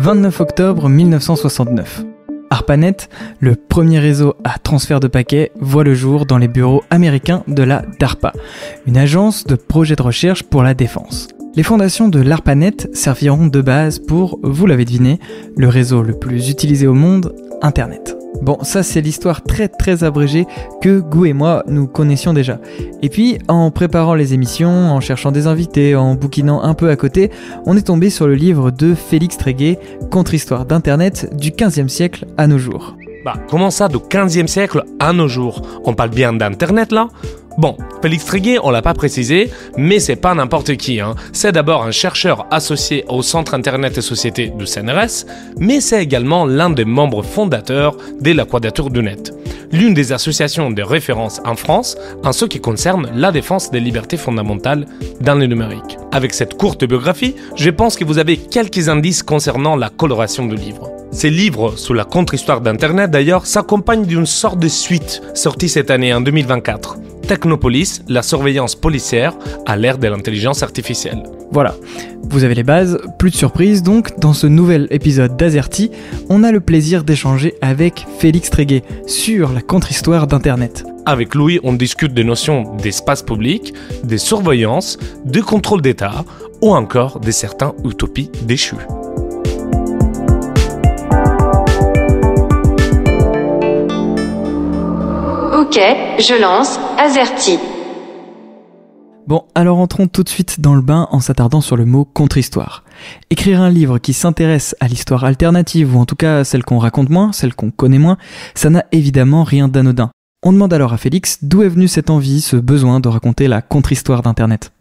29 octobre 1969. ARPANET, le premier réseau à transfert de paquets, voit le jour dans les bureaux américains de la DARPA, une agence de projets de recherche pour la défense. Les fondations de l'ARPANET serviront de base pour, vous l'avez deviné, le réseau le plus utilisé au monde, Internet. Bon, ça c'est l'histoire très abrégée que Gu et moi nous connaissions déjà. Et puis, en préparant les émissions, en cherchant des invités, en bouquinant un peu à côté, on est tombé sur le livre de Félix Tréguet, Contre-histoire d'Internet du XVe siècle à nos jours. Comment ça, du XVe siècle à nos jours? On parle bien d'Internet là? Bon, Félix Tréguet, on l'a pas précisé, mais c'est pas n'importe qui. C'est d'abord un chercheur associé au Centre Internet et Société du CNRS, mais c'est également l'un des membres fondateurs de la Quadrature du Net, l'une des associations de référence en France en ce qui concerne la défense des libertés fondamentales dans le numérique. Avec cette courte biographie, je pense que vous avez quelques indices concernant la coloration du livre. Ces livres sur la contre-histoire d'Internet d'ailleurs s'accompagnent d'une sorte de suite sortie cette année en 2024. Technopolis, la surveillance policière à l'ère de l'intelligence artificielle. Voilà, vous avez les bases, plus de surprise donc, dans ce nouvel épisode d'Azerty, on a le plaisir d'échanger avec Félix Tréguet sur la contre-histoire d'Internet. Avec lui, on discute des notions d'espace public, de surveillance, de contrôle d'État ou encore de certaines utopies déchues. Ok, je lance Azerty. Bon, alors entrons tout de suite dans le bain en s'attardant sur le mot contre-histoire. Écrire un livre qui s'intéresse à l'histoire alternative, ou en tout cas celle qu'on raconte moins, celle qu'on connaît moins, ça n'a évidemment rien d'anodin. On demande alors à Félix d'où est venue cette envie, ce besoin de raconter la contre-histoire d'Internet.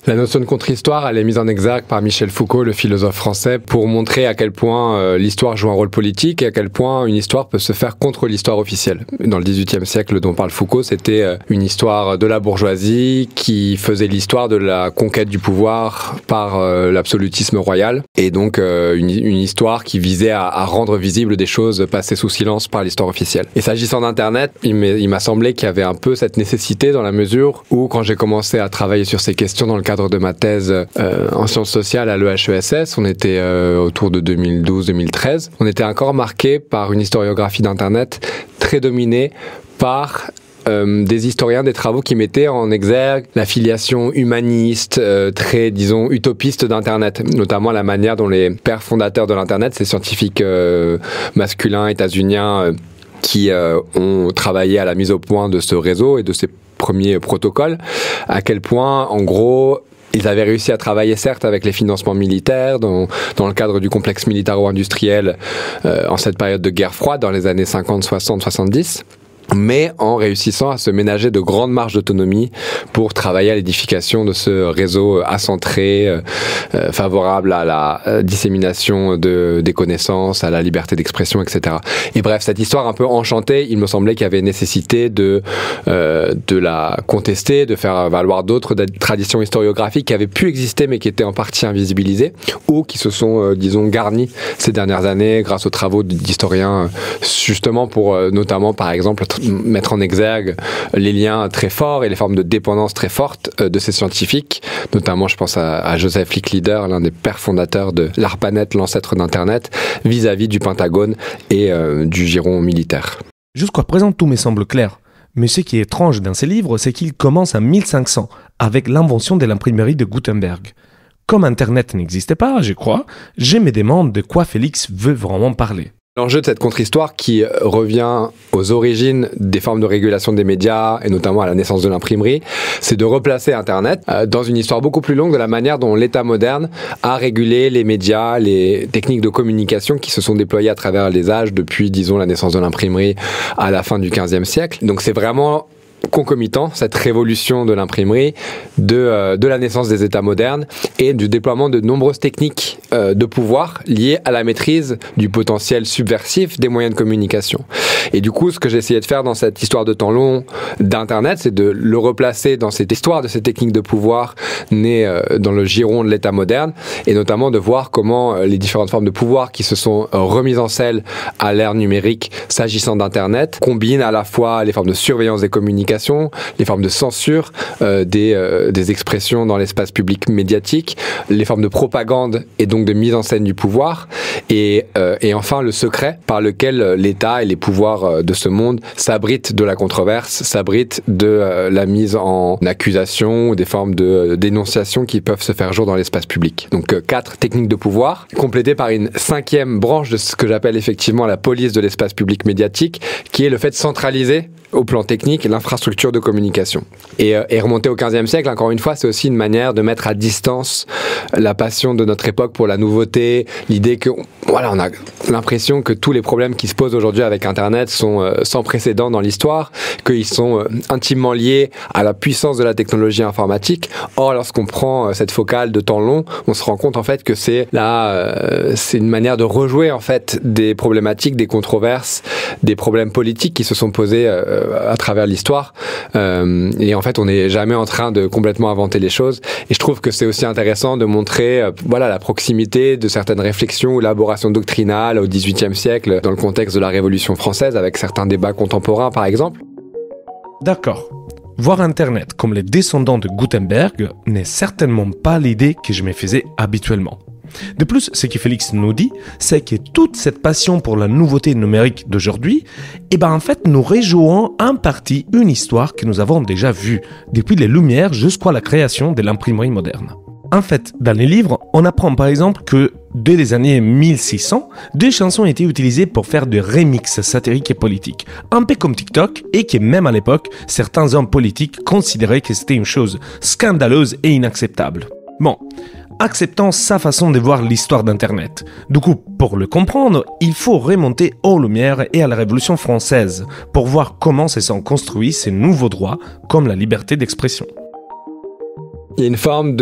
La notion de contre-histoire, elle est mise en exergue par Michel Foucault, le philosophe français, pour montrer à quel point l'histoire joue un rôle politique et à quel point une histoire peut se faire contre l'histoire officielle. Dans le XVIIIe siècle dont parle Foucault, c'était une histoire de la bourgeoisie qui faisait l'histoire de la conquête du pouvoir par l'absolutisme royal, et donc une histoire qui visait à rendre visibles des choses passées sous silence par l'histoire officielle. Et s'agissant d'Internet, il m'a semblé qu'il y avait un peu cette nécessité dans la mesure où, quand j'ai commencé à travailler sur ces questions dans le cadre de ma thèse en sciences sociales à l'EHESS, on était autour de 2012-2013, on était encore marqué par une historiographie d'Internet très dominée par des historiens des travaux qui mettaient en exergue la filiation humaniste, très, disons, utopiste d'Internet, notamment la manière dont les pères fondateurs de l'Internet, ces scientifiques masculins états-uniens qui ont travaillé à la mise au point de ce réseau et de ces premiers protocoles, à quel point, en gros, ils avaient réussi à travailler, certes, avec les financements militaires, dans le cadre du complexe militaro-industriel en cette période de guerre froide, dans les années 50, 60, 70, mais en réussissant à se ménager de grandes marges d'autonomie pour travailler à l'édification de ce réseau accentré, favorable à la dissémination des connaissances, à la liberté d'expression, etc. Et bref, cette histoire un peu enchantée, il me semblait qu'il y avait nécessité de la contester, de faire valoir d'autres traditions historiographiques qui avaient pu exister mais qui étaient en partie invisibilisées, ou qui se sont, disons, garnies ces dernières années grâce aux travaux d'historiens, justement pour, notamment, par exemple, mettre en exergue les liens très forts et les formes de dépendance très fortes de ces scientifiques, notamment je pense à Joseph Licklider, l'un des pères fondateurs de l'ARPANET, l'ancêtre d'Internet, vis-à-vis du Pentagone et du giron militaire. Jusqu'à présent, tout me semble clair. Mais ce qui est étrange dans ces livres, c'est qu'ils commencent en 1500, avec l'invention de l'imprimerie de Gutenberg. Comme Internet n'existait pas, je crois, je me demande de quoi Félix veut vraiment parler. L'enjeu de cette contre-histoire qui revient aux origines des formes de régulation des médias et notamment à la naissance de l'imprimerie, c'est de replacer Internet dans une histoire beaucoup plus longue de la manière dont l'État moderne a régulé les médias, les techniques de communication qui se sont déployées à travers les âges depuis, disons, la naissance de l'imprimerie à la fin du XVe siècle. Donc c'est vraiment concomitant, cette révolution de l'imprimerie, de la naissance des États modernes et du déploiement de nombreuses techniques de pouvoir liées à la maîtrise du potentiel subversif des moyens de communication. Et du coup, ce que j'ai essayé de faire dans cette histoire de temps long d'Internet, c'est de le replacer dans cette histoire de ces techniques de pouvoir nées dans le giron de l'État moderne, et notamment de voir comment les différentes formes de pouvoir qui se sont remises en selle à l'ère numérique s'agissant d'Internet combinent à la fois les formes de surveillance des communications, les formes de censure des expressions dans l'espace public médiatique, les formes de propagande et donc donc de mise en scène du pouvoir, et enfin le secret par lequel l'État et les pouvoirs de ce monde s'abritent de la controverse, s'abritent de la mise en accusation ou des formes de dénonciation qui peuvent se faire jour dans l'espace public. Donc 4 techniques de pouvoir, complétées par une 5e branche de ce que j'appelle effectivement la police de l'espace public médiatique, qui est le fait de centraliser au plan technique l'infrastructure de communication. Et remonter au XVe siècle, encore une fois, c'est aussi une manière de mettre à distance la passion de notre époque pour la nouveauté, l'idée que, voilà, on a l'impression que tous les problèmes qui se posent aujourd'hui avec Internet sont sans précédent dans l'histoire, qu'ils sont intimement liés à la puissance de la technologie informatique. Or, lorsqu'on prend cette focale de temps long, on se rend compte en fait que c'est une manière de rejouer en fait des problématiques, des controverses, des problèmes politiques qui se sont posés à travers l'histoire, et en fait on n'est jamais en train de complètement inventer les choses, et je trouve que c'est aussi intéressant de montrer la proximité de certaines réflexions ou élaborations doctrinales au XVIIIe siècle dans le contexte de la Révolution française avec certains débats contemporains par exemple. D'accord. Voir Internet comme les descendants de Gutenberg n'est certainement pas l'idée que je me faisais habituellement. De plus, ce que Félix nous dit, c'est que toute cette passion pour la nouveauté numérique d'aujourd'hui, en fait, nous rejouons en partie une histoire que nous avons déjà vue, depuis les Lumières jusqu'à la création de l'imprimerie moderne. En fait, dans les livres, on apprend par exemple que dès les années 1600, des chansons étaient utilisées pour faire des remixes satiriques et politiques, un peu comme TikTok, et que même à l'époque, certains hommes politiques considéraient que c'était une chose scandaleuse et inacceptable. Bon, acceptant sa façon de voir l'histoire d'Internet. Du coup, pour le comprendre, il faut remonter aux Lumières et à la Révolution française pour voir comment se sont construits ces nouveaux droits comme la liberté d'expression. Il y a une forme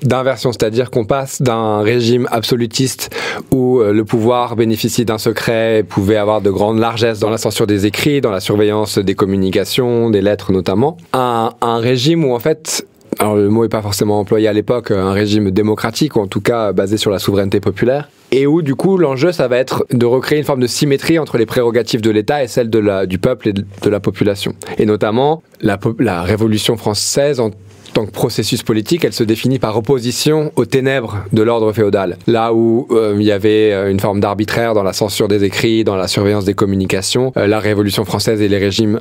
d'inversion, c'est-à-dire qu'on passe d'un régime absolutiste où le pouvoir bénéficie d'un secret et pouvait avoir de grandes largesses dans la censure des écrits, dans la surveillance des communications, des lettres notamment, à un régime où en fait, alors le mot n'est pas forcément employé à l'époque, un régime démocratique, ou en tout cas basé sur la souveraineté populaire, et où du coup l'enjeu ça va être de recréer une forme de symétrie entre les prérogatives de l'État et celles du peuple et de la population. Et notamment, la Révolution française en tant que processus politique, elle se définit par opposition aux ténèbres de l'ordre féodal. Là où il y avait une forme d'arbitraire dans la censure des écrits, dans la surveillance des communications, la Révolution française et les régimes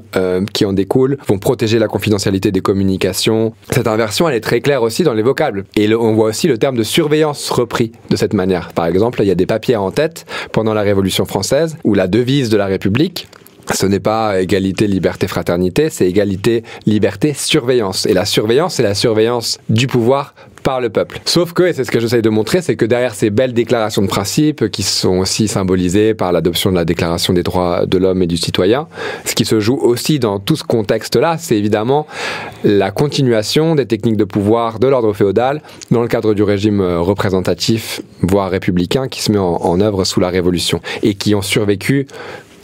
qui en découlent vont protéger la confidentialité des communications. Cette inversion, elle est très claire aussi dans les vocables. Et on voit aussi le terme de surveillance repris de cette manière. Par exemple, il y a des papiers en tête pendant la Révolution française où la devise de la République, ce n'est pas égalité, liberté, fraternité, c'est égalité, liberté, surveillance. Et la surveillance, c'est la surveillance du pouvoir par le peuple. Sauf que, et c'est ce que j'essaye de montrer, c'est que derrière ces belles déclarations de principe, qui sont aussi symbolisées par l'adoption de la Déclaration des droits de l'homme et du citoyen, ce qui se joue aussi dans tout ce contexte-là, c'est évidemment la continuation des techniques de pouvoir de l'ordre féodal dans le cadre du régime représentatif, voire républicain, qui se met en œuvre sous la Révolution, et qui ont survécu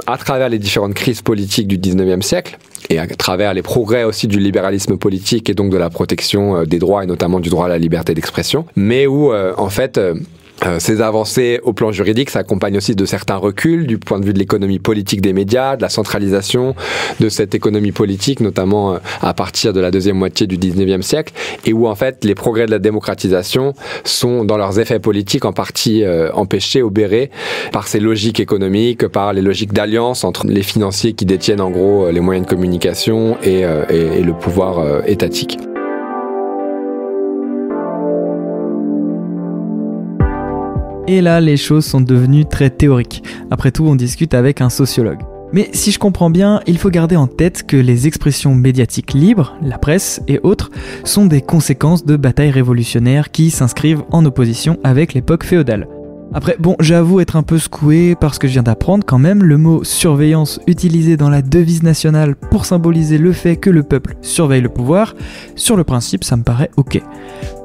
à travers les différentes crises politiques du 19e siècle et à travers les progrès aussi du libéralisme politique et donc de la protection des droits et notamment du droit à la liberté d'expression, mais où en fait ces avancées au plan juridique s'accompagnent aussi de certains reculs du point de vue de l'économie politique des médias, de la centralisation de cette économie politique, notamment à partir de la deuxième moitié du 19e siècle, et où en fait les progrès de la démocratisation sont dans leurs effets politiques en partie empêchés, obérés par ces logiques économiques, par les logiques d'alliance entre les financiers qui détiennent en gros les moyens de communication et le pouvoir étatique. Et là, les choses sont devenues très théoriques. Après tout, on discute avec un sociologue. Mais si je comprends bien, il faut garder en tête que les expressions médiatiques libres, la presse et autres, sont des conséquences de batailles révolutionnaires qui s'inscrivent en opposition avec l'époque féodale. Après, bon, j'avoue être un peu secoué parce que je viens d'apprendre quand même le mot surveillance utilisé dans la devise nationale pour symboliser le fait que le peuple surveille le pouvoir. Sur le principe, ça me paraît ok.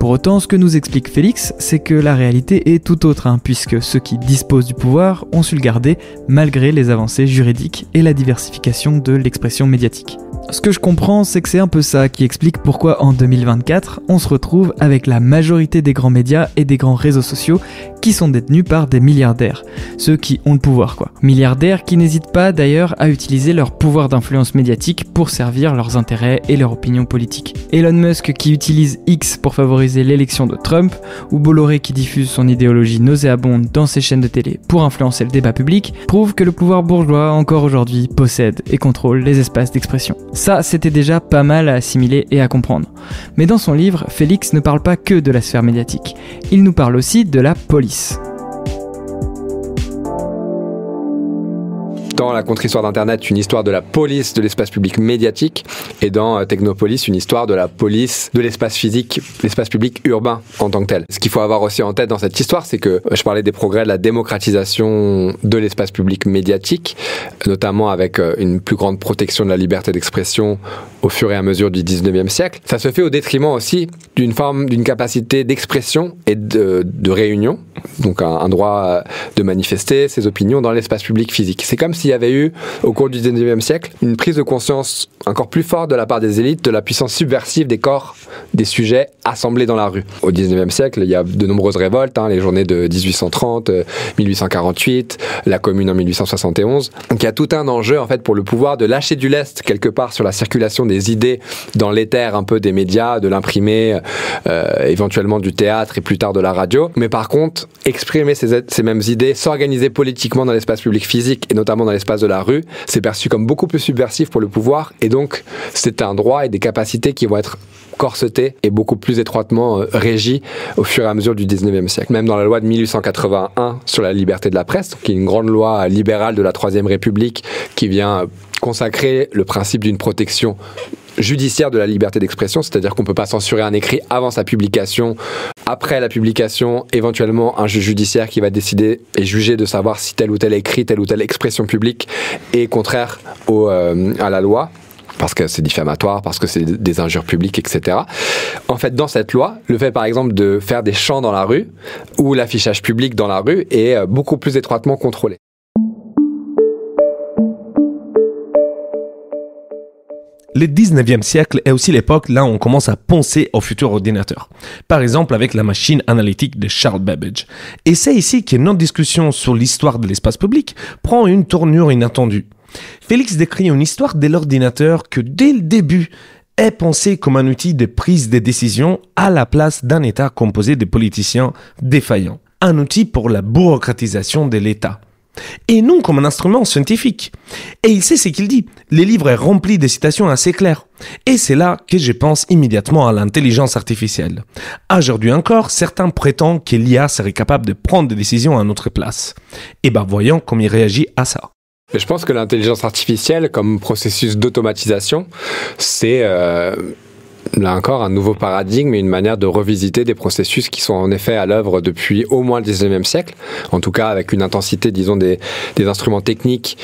Pour autant, ce que nous explique Félix, c'est que la réalité est tout autre, puisque ceux qui disposent du pouvoir ont su le garder malgré les avancées juridiques et la diversification de l'expression médiatique. Ce que je comprends, c'est que c'est un peu ça qui explique pourquoi en 2024, on se retrouve avec la majorité des grands médias et des grands réseaux sociaux qui sont détenus par des milliardaires. Ceux qui ont le pouvoir, quoi. Milliardaires qui n'hésitent pas d'ailleurs à utiliser leur pouvoir d'influence médiatique pour servir leurs intérêts et leur opinion politique. Elon Musk qui utilise X pour favoriser favoriser l'élection de Trump, ou Bolloré qui diffuse son idéologie nauséabonde dans ses chaînes de télé pour influencer le débat public, prouvent que le pouvoir bourgeois, encore aujourd'hui, possède et contrôle les espaces d'expression. Ça, c'était déjà pas mal à assimiler et à comprendre. Mais dans son livre, Félix ne parle pas que de la sphère médiatique. Il nous parle aussi de la police. Dans la contre-histoire d'Internet, une histoire de la police de l'espace public médiatique, et dans Technopolis, une histoire de la police de l'espace physique, l'espace public urbain en tant que tel. Ce qu'il faut avoir aussi en tête dans cette histoire, c'est que je parlais des progrès de la démocratisation de l'espace public médiatique, notamment avec une plus grande protection de la liberté d'expression au fur et à mesure du 19e siècle. Ça se fait au détriment aussi d'une capacité d'expression et de réunion, donc un droit de manifester ses opinions dans l'espace public physique. C'est comme s'il y avait eu, au cours du 19e siècle, une prise de conscience encore plus forte de la part des élites de la puissance subversive des corps, des sujets assemblés dans la rue. Au 19e siècle, il y a de nombreuses révoltes, les journées de 1830, 1848, la Commune en 1871. Donc il y a tout un enjeu en fait pour le pouvoir de lâcher du lest quelque part sur la circulation des idées dans l'éther un peu des médias, de l'imprimé, éventuellement du théâtre et plus tard de la radio. Mais par contre, exprimer ces mêmes idées, s'organiser politiquement dans l'espace public physique et notamment dans l'espace de la rue, c'est perçu comme beaucoup plus subversif pour le pouvoir, et donc c'est un droit et des capacités qui vont être corsetés et beaucoup plus étroitement régis au fur et à mesure du 19e siècle. Même dans la loi de 1881 sur la liberté de la presse, qui est une grande loi libérale de la Troisième République qui vient consacrer le principe d'une protection judiciaire de la liberté d'expression, c'est-à-dire qu'on ne peut pas censurer un écrit avant sa publication. Après la publication, éventuellement un juge judiciaire qui va décider et juger de savoir si tel ou tel écrit, telle ou telle expression publique est contraire à la loi, parce que c'est diffamatoire, parce que c'est des injures publiques, etc. En fait, dans cette loi, le fait par exemple de faire des chants dans la rue ou l'affichage public dans la rue est beaucoup plus étroitement contrôlé. Le 19e siècle est aussi l'époque là où on commence à penser au futur ordinateur. Par exemple avec la machine analytique de Charles Babbage. Et c'est ici que notre discussion sur l'histoire de l'espace public prend une tournure inattendue. Félix décrit une histoire de l'ordinateur que dès le début est pensé comme un outil de prise de décision à la place d'un État composé de politiciens défaillants. Un outil pour la bureaucratisation de l'État. Et non comme un instrument scientifique. Et il sait ce qu'il dit. Le livre est rempli de citations assez claires. Et c'est là que je pense immédiatement à l'intelligence artificielle. Aujourd'hui encore, certains prétendent que l'IA serait capable de prendre des décisions à notre place. Et voyons comment il réagit à ça. Je pense que l'intelligence artificielle, comme processus d'automatisation, c'est là encore un nouveau paradigme et une manière de revisiter des processus qui sont en effet à l'œuvre depuis au moins le 19e siècle, en tout cas avec une intensité, disons, des instruments techniques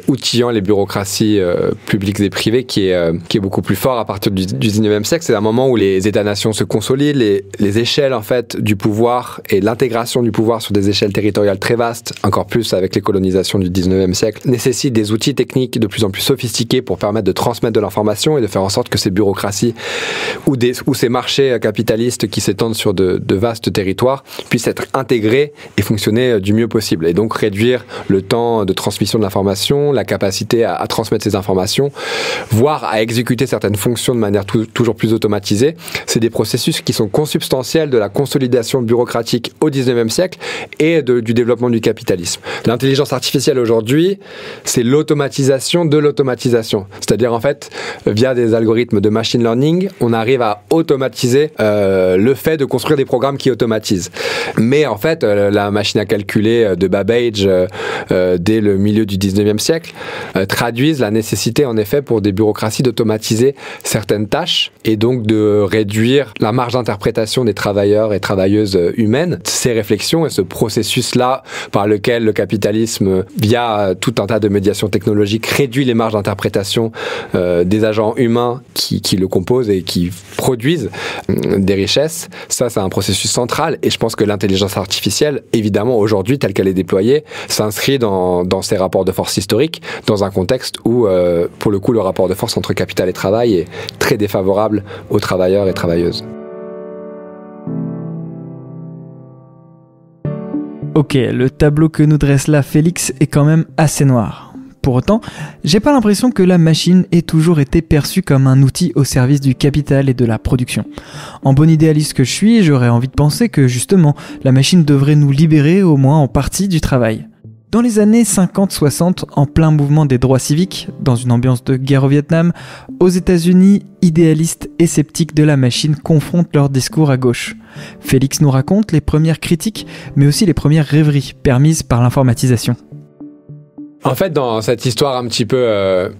outillant les bureaucraties publiques et privées qui est beaucoup plus fort à partir du 19e siècle. C'est un moment où les États-nations se consolident, les échelles en fait du pouvoir et l'intégration du pouvoir sur des échelles territoriales très vastes, encore plus avec les colonisations du 19e siècle, nécessitent des outils techniques de plus en plus sophistiqués pour permettre de transmettre de l'information et de faire en sorte que ces bureaucraties ou ces marchés capitalistes qui s'étendent sur de vastes territoires puissent être intégrés et fonctionner du mieux possible. Et donc réduire le temps de transmission de l'information, la capacité à transmettre ces informations, voire à exécuter certaines fonctions de manière toujours plus automatisée. C'est des processus qui sont consubstantiels de la consolidation bureaucratique au 19e siècle et du développement du capitalisme. L'intelligence artificielle aujourd'hui, c'est l'automatisation de l'automatisation. C'est-à-dire en fait, via des algorithmes de machine learning, on arrive à automatiser le fait de construire des programmes qui automatisent. Mais en fait, la machine à calculer de Babbage dès le milieu du 19e siècle traduisent la nécessité en effet pour des bureaucraties d'automatiser certaines tâches et donc de réduire la marge d'interprétation des travailleurs et travailleuses humaines. Ces réflexions et ce processus-là par lequel le capitalisme, via tout un tas de médiations technologiques, réduit les marges d'interprétation des agents humains qui le composent et qui produisent des richesses, ça c'est un processus central et je pense que l'intelligence artificielle, évidemment aujourd'hui telle qu'elle est déployée, s'inscrit dans ces rapports de force historiques, dans un contexte où pour le coup le rapport de force entre capital et travail est très défavorable aux travailleurs et travailleuses. Ok, le tableau que nous dresse là Félix est quand même assez noir. Pour autant, j'ai pas l'impression que la machine ait toujours été perçue comme un outil au service du capital et de la production. En bon idéaliste que je suis, j'aurais envie de penser que justement, la machine devrait nous libérer au moins en partie du travail. Dans les années 50-60, en plein mouvement des droits civiques, dans une ambiance de guerre au Vietnam, aux États-Unis, idéalistes et sceptiques de la machine confrontent leur discours à gauche. Félix nous raconte les premières critiques, mais aussi les premières rêveries permises par l'informatisation. En fait, dans cette histoire un petit peu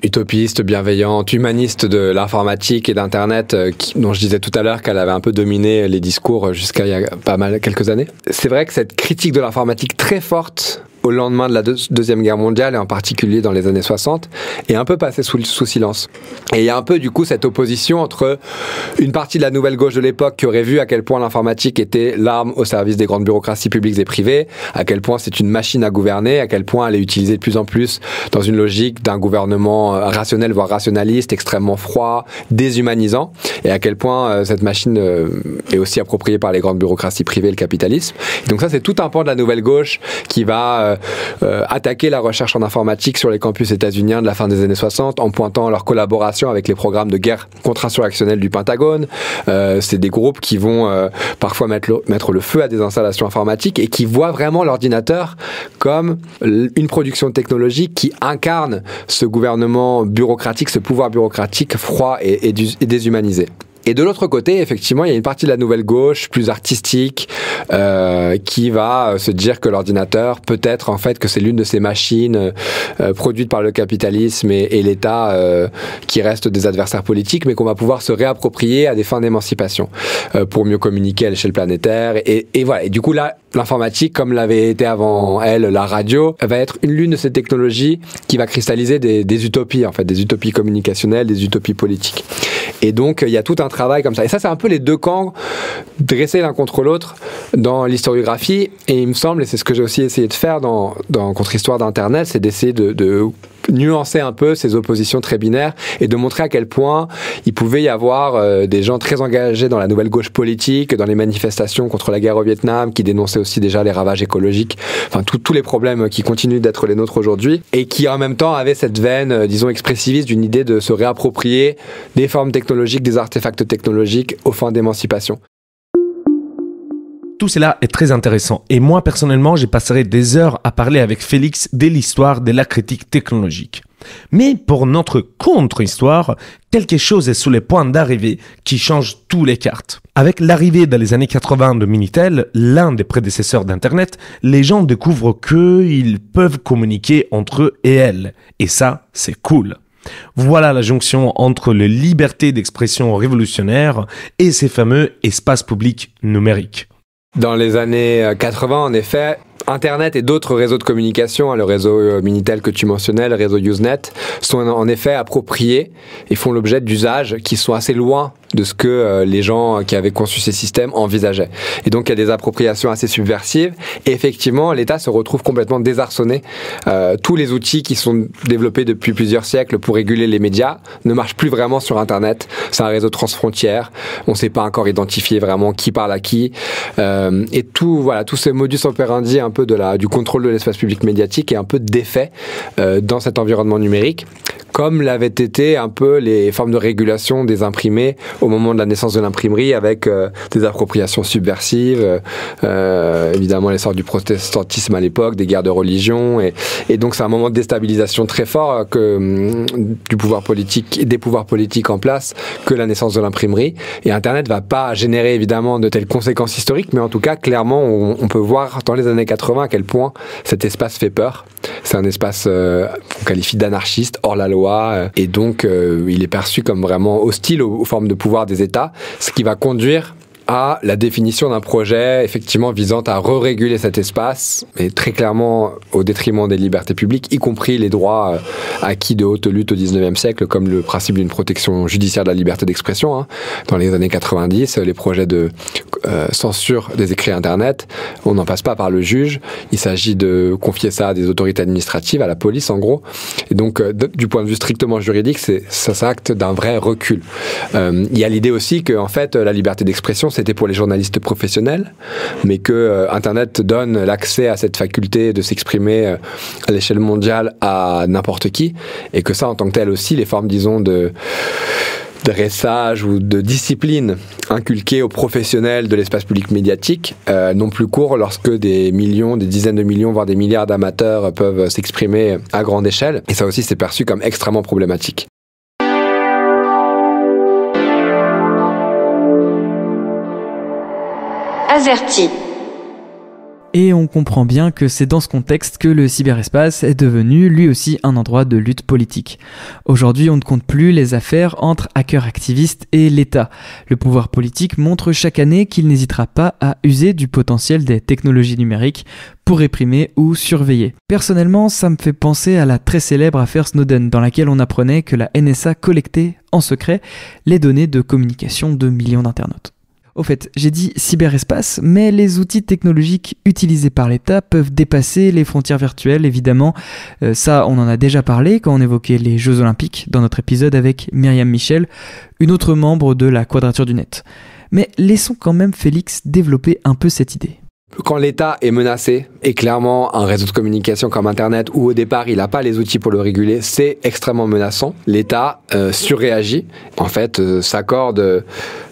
utopiste, bienveillante, humaniste de l'informatique et d'Internet, dont je disais tout à l'heure qu'elle avait un peu dominé les discours jusqu'à il y a pas mal quelques années, c'est vrai que cette critique de l'informatique très forte au lendemain de la Deuxième Guerre mondiale, et en particulier dans les années 60, est un peu passée sous silence. Et il y a un peu du coup cette opposition entre une partie de la nouvelle gauche de l'époque qui aurait vu à quel point l'informatique était l'arme au service des grandes bureaucraties publiques et privées, à quel point c'est une machine à gouverner, à quel point elle est utilisée de plus en plus dans une logique d'un gouvernement rationnel, voire rationaliste, extrêmement froid, déshumanisant, et à quel point cette machine est aussi appropriée par les grandes bureaucraties privées et le capitalisme. Et donc ça, c'est tout un pan de la nouvelle gauche qui va attaquer la recherche en informatique sur les campus états-uniens de la fin des années 60 en pointant leur collaboration avec les programmes de guerre contre-insurrectionnelle du Pentagone. C'est des groupes qui vont parfois mettre le feu à des installations informatiques et qui voient vraiment l'ordinateur comme une production technologique qui incarne ce gouvernement bureaucratique, ce pouvoir bureaucratique froid et déshumanisé. Et de l'autre côté, effectivement, il y a une partie de la nouvelle gauche plus artistique qui va se dire que l'ordinateur, peut-être en fait que c'est l'une de ces machines produites par le capitalisme et l'État qui restent des adversaires politiques, mais qu'on va pouvoir se réapproprier à des fins d'émancipation pour mieux communiquer à l'échelle planétaire. Et voilà. Et du coup là, l'informatique, comme l'avait été avant elle la radio, va être l'une de ces technologies qui va cristalliser des utopies, en fait, des utopies communicationnelles, des utopies politiques. Et donc, il y a tout un travail comme ça. Et ça, c'est un peu les deux camps dressés l'un contre l'autre dans l'historiographie. Et il me semble, et c'est ce que j'ai aussi essayé de faire dans Contre-Histoire d'Internet, c'est d'essayer de nuancer un peu ces oppositions très binaires et de montrer à quel point il pouvait y avoir des gens très engagés dans la nouvelle gauche politique, dans les manifestations contre la guerre au Vietnam, qui dénonçaient aussi déjà les ravages écologiques, enfin tous les problèmes qui continuent d'être les nôtres aujourd'hui, et qui en même temps avaient cette veine, disons, expressiviste d'une idée de se réapproprier des formes technologiques, des artefacts technologiques aux fins d'émancipation. Tout cela est très intéressant et moi personnellement je passerai des heures à parler avec Félix de l'histoire de la critique technologique. Mais pour notre contre-histoire, quelque chose est sous les points d'arrivée qui change toutes les cartes. Avec l'arrivée dans les années 80 de Minitel, l'un des prédécesseurs d'Internet, les gens découvrent qu'ils peuvent communiquer entre eux et elles. Et ça, c'est cool. Voilà la jonction entre les libertés d'expression révolutionnaires et ces fameux espaces publics numériques. Dans les années 80, en effet, Internet et d'autres réseaux de communication, le réseau Minitel que tu mentionnais, le réseau Usenet, sont en effet appropriés et font l'objet d'usages qui sont assez loin de ce que les gens qui avaient conçu ces systèmes envisageaient. Et donc il y a des appropriations assez subversives et effectivement l'État se retrouve complètement désarçonné. Tous les outils qui sont développés depuis plusieurs siècles pour réguler les médias ne marchent plus vraiment sur Internet. C'est un réseau transfrontière, on ne sait pas encore identifier vraiment qui parle à qui. Et tout ce modus operandi un peu du contrôle de l'espace public médiatique est un peu défait dans cet environnement numérique, comme l'avaient été un peu les formes de régulation des imprimés au moment de la naissance de l'imprimerie, avec des appropriations subversives, évidemment l'essor du protestantisme à l'époque, des guerres de religion, et donc c'est un moment de déstabilisation très fort du pouvoir politique, des pouvoirs politiques en place, que la naissance de l'imprimerie. Et Internet va pas générer évidemment de telles conséquences historiques, mais en tout cas clairement on peut voir dans les années 80 à quel point cet espace fait peur. C'est un espace qu'on qualifie d'anarchiste, hors la loi, et donc il est perçu comme vraiment hostile aux formes de pouvoir des États, ce qui va conduire à la définition d'un projet effectivement visant à re-réguler cet espace, mais très clairement au détriment des libertés publiques, y compris les droits acquis de haute lutte au 19e siècle, comme le principe d'une protection judiciaire de la liberté d'expression. Dans les années 90, les projets de censure des écrits Internet, on n'en passe pas par le juge. Il s'agit de confier ça à des autorités administratives, à la police en gros. Et donc, du point de vue strictement juridique, ça s'acte d'un vrai recul. Il y a l'idée aussi que, en fait, la liberté d'expression, c'était pour les journalistes professionnels, mais que Internet donne l'accès à cette faculté de s'exprimer à l'échelle mondiale à n'importe qui, et que ça, en tant que tel aussi, les formes, disons, de dressage ou de discipline inculquée aux professionnels de l'espace public médiatique n'ont plus cours lorsque des millions, des dizaines de millions, voire des milliards d'amateurs peuvent s'exprimer à grande échelle. Et ça aussi, c'est perçu comme extrêmement problématique. Azerty. Et on comprend bien que c'est dans ce contexte que le cyberespace est devenu lui aussi un endroit de lutte politique. Aujourd'hui, on ne compte plus les affaires entre hackers activistes et l'État. Le pouvoir politique montre chaque année qu'il n'hésitera pas à user du potentiel des technologies numériques pour réprimer ou surveiller. Personnellement, ça me fait penser à la très célèbre affaire Snowden, dans laquelle on apprenait que la NSA collectait en secret les données de communication de millions d'internautes. Au fait, j'ai dit cyberespace, mais les outils technologiques utilisés par l'État peuvent dépasser les frontières virtuelles, évidemment. Ça, on en a déjà parlé quand on évoquait les Jeux Olympiques dans notre épisode avec Myriam Michel, une autre membre de la Quadrature du Net. Mais laissons quand même Félix développer un peu cette idée. Quand l'État est menacé, et clairement un réseau de communication comme Internet, où au départ il n'a pas les outils pour le réguler, c'est extrêmement menaçant. L'État surréagit, en fait s'accorde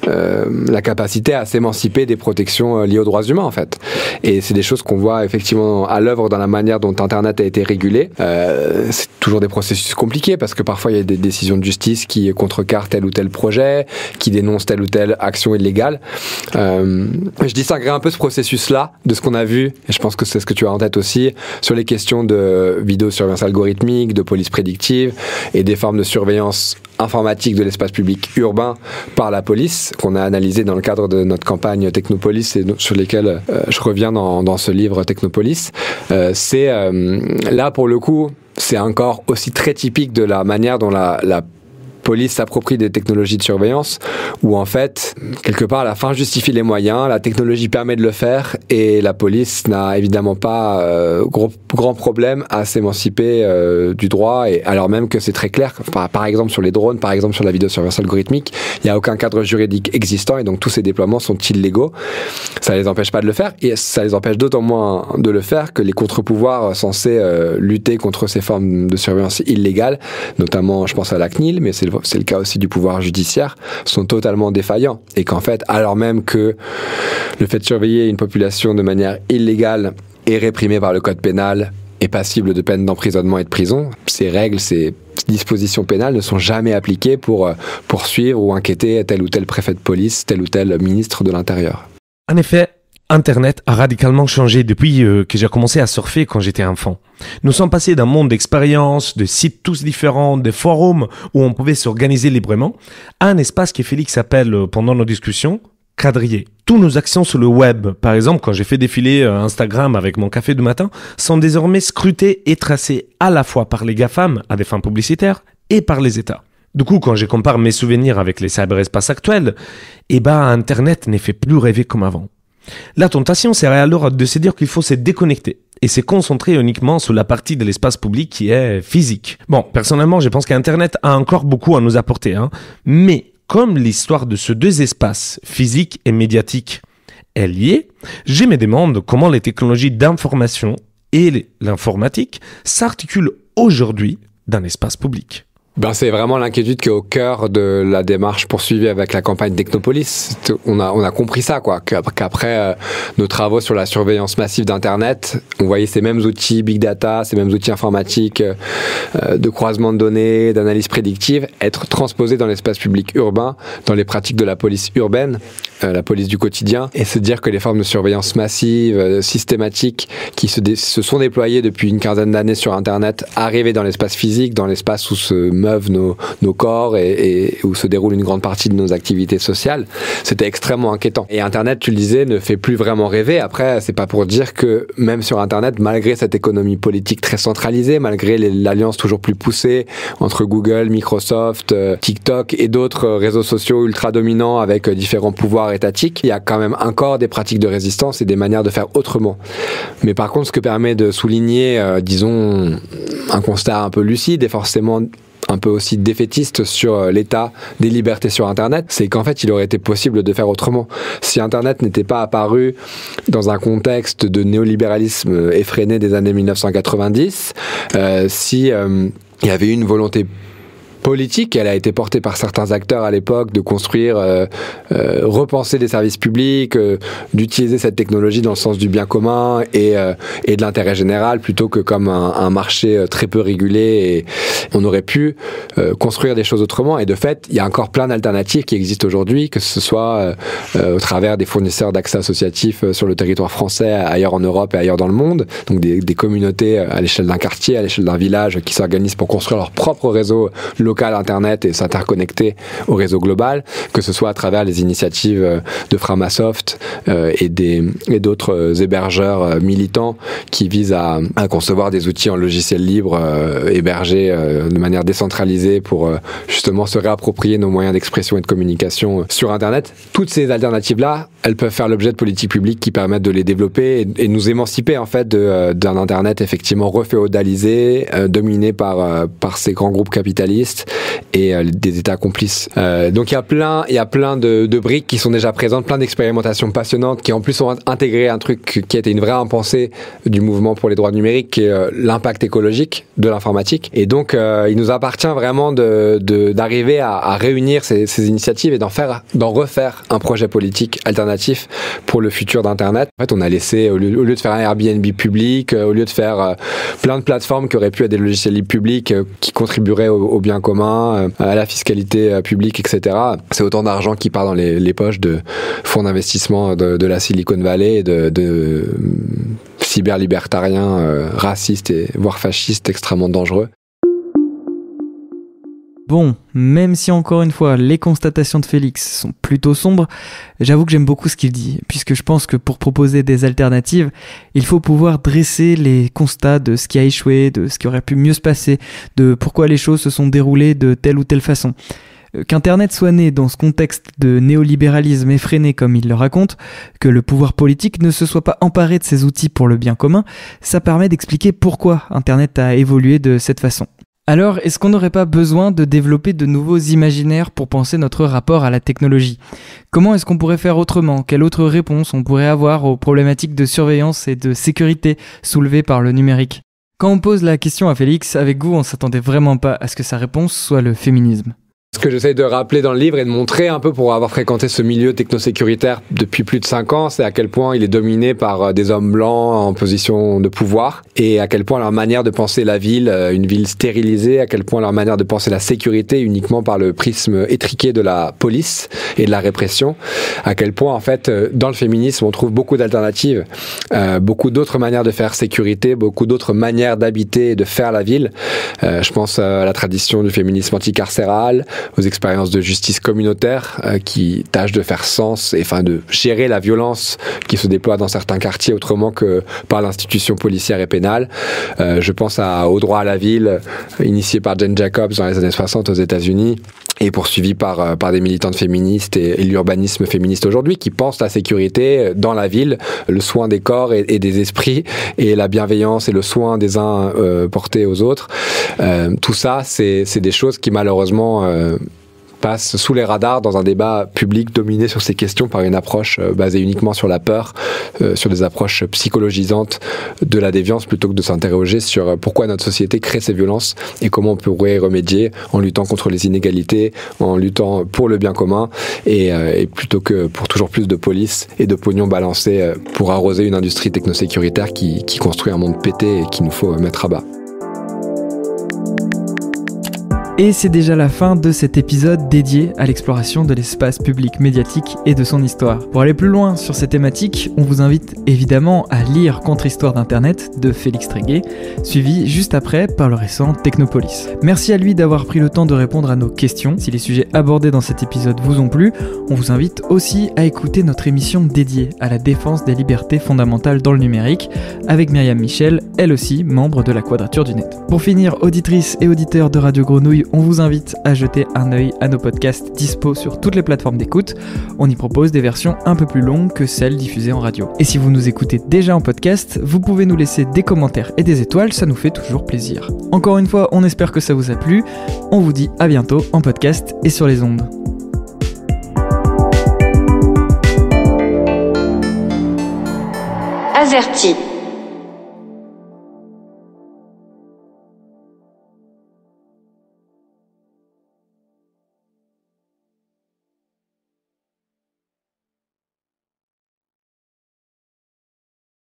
la capacité à s'émanciper des protections liées aux droits humains en fait. Et c'est des choses qu'on voit effectivement à l'œuvre dans la manière dont Internet a été régulé. C'est toujours des processus compliqués parce que parfois il y a des décisions de justice qui contrecarrent tel ou tel projet, qui dénoncent telle ou telle action illégale. Je distinguerai un peu ce processus-là de ce qu'on a vu, et je pense que c'est ce que tu as en tête aussi, sur les questions de vidéosurveillance algorithmique, de police prédictive et des formes de surveillance informatique de l'espace public urbain par la police, qu'on a analysé dans le cadre de notre campagne Technopolis et sur lesquelles je reviens dans ce livre Technopolis. Là, pour le coup, c'est encore aussi très typique de la manière dont la police s'approprie des technologies de surveillance, où en fait, quelque part, la fin justifie les moyens, la technologie permet de le faire, et la police n'a évidemment pas grand problème à s'émanciper du droit, et alors même que c'est très clair, par exemple sur les drones, par exemple sur la vidéosurveillance algorithmique, il n'y a aucun cadre juridique existant, et donc tous ces déploiements sont illégaux. Ça les empêche pas de le faire, et ça les empêche d'autant moins de le faire que les contre-pouvoirs censés lutter contre ces formes de surveillance illégales, notamment je pense à la CNIL, mais c'est le cas aussi du pouvoir judiciaire, sont totalement défaillants. Et qu'en fait, alors même que le fait de surveiller une population de manière illégale est réprimé par le code pénal, est passible de peine d'emprisonnement et de prison, ces règles, ces dispositions pénales ne sont jamais appliquées pour poursuivre ou inquiéter tel ou tel préfet de police, tel ou tel ministre de l'Intérieur. En effet, Internet a radicalement changé depuis que j'ai commencé à surfer quand j'étais enfant. Nous sommes passés d'un monde d'expériences, de sites tous différents, de forums où on pouvait s'organiser librement, à un espace que Félix appelle pendant nos discussions quadrillé. Tous nos actions sur le web, par exemple quand j'ai fait défiler Instagram avec mon café du matin, sont désormais scrutées et tracées à la fois par les GAFAM à des fins publicitaires et par les États. Du coup, quand je compare mes souvenirs avec les cyberespaces actuels, Internet n'est fait plus rêver comme avant. La tentation serait alors de se dire qu'il faut se déconnecter et se concentrer uniquement sur la partie de l'espace public qui est physique. Bon, personnellement, je pense qu'Internet a encore beaucoup à nous apporter, mais comme l'histoire de ces deux espaces, physique et médiatique, est liée, je me demande comment les technologies d'information et l'informatique s'articulent aujourd'hui dans l'espace public. C'est vraiment l'inquiétude qui est au cœur de la démarche poursuivie avec la campagne Technopolis. On a compris ça, qu'après nos travaux sur la surveillance massive d'Internet, on voyait ces mêmes outils big data, ces mêmes outils informatiques de croisement de données, d'analyse prédictive, être transposés dans l'espace public urbain, dans les pratiques de la police urbaine, la police du quotidien, et se dire que les formes de surveillance massive, systématique, qui se sont déployées depuis une quinzaine d'années sur Internet, arrivaient dans l'espace physique, dans l'espace où se meuvent nos corps et où se déroule une grande partie de nos activités sociales. C'était extrêmement inquiétant. Et Internet, tu le disais, ne fait plus vraiment rêver. Après, c'est pas pour dire que même sur Internet, malgré cette économie politique très centralisée, malgré l'alliance toujours plus poussée entre Google, Microsoft, TikTok et d'autres réseaux sociaux ultra dominants avec différents pouvoirs étatiques, il y a quand même encore des pratiques de résistance et des manières de faire autrement. Mais par contre, ce que permet de souligner, disons, un constat un peu lucide et forcément un peu aussi défaitiste sur l'état des libertés sur Internet, c'est qu'en fait, il aurait été possible de faire autrement. Si Internet n'était pas apparu dans un contexte de néolibéralisme effréné des années 1990, si il y avait eu une volonté politique, elle a été portée par certains acteurs à l'époque de construire, repenser les services publics, d'utiliser cette technologie dans le sens du bien commun et de l'intérêt général plutôt que comme un marché très peu régulé. Et on aurait pu construire des choses autrement. Et de fait, il y a encore plein d'alternatives qui existent aujourd'hui, que ce soit au travers des fournisseurs d'accès associatifs sur le territoire français, ailleurs en Europe et ailleurs dans le monde. Donc des communautés à l'échelle d'un quartier, à l'échelle d'un village qui s'organisent pour construire leur propre réseau local Internet et s'interconnecter au réseau global, que ce soit à travers les initiatives de Framasoft et d'autres hébergeurs militants qui visent à concevoir des outils en logiciel libre hébergés de manière décentralisée pour justement se réapproprier nos moyens d'expression et de communication sur Internet. Toutes ces alternatives-là, elles peuvent faire l'objet de politiques publiques qui permettent de les développer et nous émanciper en fait d'un Internet effectivement reféodalisé, dominé par ces grands groupes capitalistes et des États complices. Donc il y a plein de briques qui sont déjà présentes, plein d'expérimentations passionnantes qui en plus ont intégré un truc qui était une vraie impensée du mouvement pour les droits numériques, qui est l'impact écologique de l'informatique. Et donc il nous appartient vraiment d'arriver à réunir ces initiatives et d'en refaire un projet politique alternatif pour le futur d'Internet. En fait, on a laissé, au lieu de faire un Airbnb public, au lieu de faire plein de plateformes qui auraient pu être des logiciels libres publics qui contribueraient au bien commun, à la fiscalité publique, etc. C'est autant d'argent qui part dans les poches de fonds d'investissement de la Silicon Valley et de cyberlibertariens racistes et voire fascistes extrêmement dangereux. Bon, même si encore une fois les constatations de Félix sont plutôt sombres, j'avoue que j'aime beaucoup ce qu'il dit, puisque je pense que pour proposer des alternatives, il faut pouvoir dresser les constats de ce qui a échoué, de ce qui aurait pu mieux se passer, de pourquoi les choses se sont déroulées de telle ou telle façon. Qu'Internet soit né dans ce contexte de néolibéralisme effréné comme il le raconte, que le pouvoir politique ne se soit pas emparé de ces outils pour le bien commun, ça permet d'expliquer pourquoi Internet a évolué de cette façon. Alors, est-ce qu'on n'aurait pas besoin de développer de nouveaux imaginaires pour penser notre rapport à la technologie ? Comment est-ce qu'on pourrait faire autrement ? Quelle autre réponse on pourrait avoir aux problématiques de surveillance et de sécurité soulevées par le numérique ? Quand on pose la question à Félix, avec vous, on s'attendait vraiment pas à ce que sa réponse soit le féminisme. Ce que j'essaie de rappeler dans le livre et de montrer un peu pour avoir fréquenté ce milieu technosécuritaire depuis plus de 5 ans, c'est à quel point il est dominé par des hommes blancs en position de pouvoir et à quel point leur manière de penser la ville, une ville stérilisée, à quel point leur manière de penser la sécurité uniquement par le prisme étriqué de la police et de la répression, à quel point en fait dans le féminisme on trouve beaucoup d'alternatives, beaucoup d'autres manières de faire sécurité, beaucoup d'autres manières d'habiter et de faire la ville. Je pense à la tradition du féminisme anticarcéral, aux expériences de justice communautaire qui tâchent de faire sens et enfin de gérer la violence qui se déploie dans certains quartiers autrement que par l'institution policière et pénale. Je pense au droit à la ville initié par Jane Jacobs dans les années 60 aux États-Unis et poursuivi par des militantes féministes et l'urbanisme féministe aujourd'hui qui pensent la sécurité dans la ville, le soin des corps et des esprits et la bienveillance et le soin des uns portés aux autres. Tout ça, c'est des choses qui malheureusement passe sous les radars dans un débat public dominé sur ces questions par une approche basée uniquement sur la peur, sur des approches psychologisantes de la déviance plutôt que de s'interroger sur pourquoi notre société crée ces violences et comment on pourrait y remédier en luttant contre les inégalités, en luttant pour le bien commun et plutôt que pour toujours plus de police et de pognon balancé pour arroser une industrie technosécuritaire qui construit un monde pété et qu'il nous faut mettre à bas. Et c'est déjà la fin de cet épisode dédié à l'exploration de l'espace public médiatique et de son histoire. Pour aller plus loin sur ces thématiques, on vous invite évidemment à lire Contre-Histoire d'Internet de Félix Tréguet, suivi juste après par le récent Technopolis. Merci à lui d'avoir pris le temps de répondre à nos questions. Si les sujets abordés dans cet épisode vous ont plu, on vous invite aussi à écouter notre émission dédiée à la défense des libertés fondamentales dans le numérique, avec Myriam Michel, elle aussi membre de la Quadrature du Net. Pour finir, auditrices et auditeurs de Radio Grenouille, on vous invite à jeter un œil à nos podcasts dispo sur toutes les plateformes d'écoute. On y propose des versions un peu plus longues que celles diffusées en radio. Et si vous nous écoutez déjà en podcast, vous pouvez nous laisser des commentaires et des étoiles, ça nous fait toujours plaisir. Encore une fois, on espère que ça vous a plu. On vous dit à bientôt en podcast et sur les ondes. Azerty.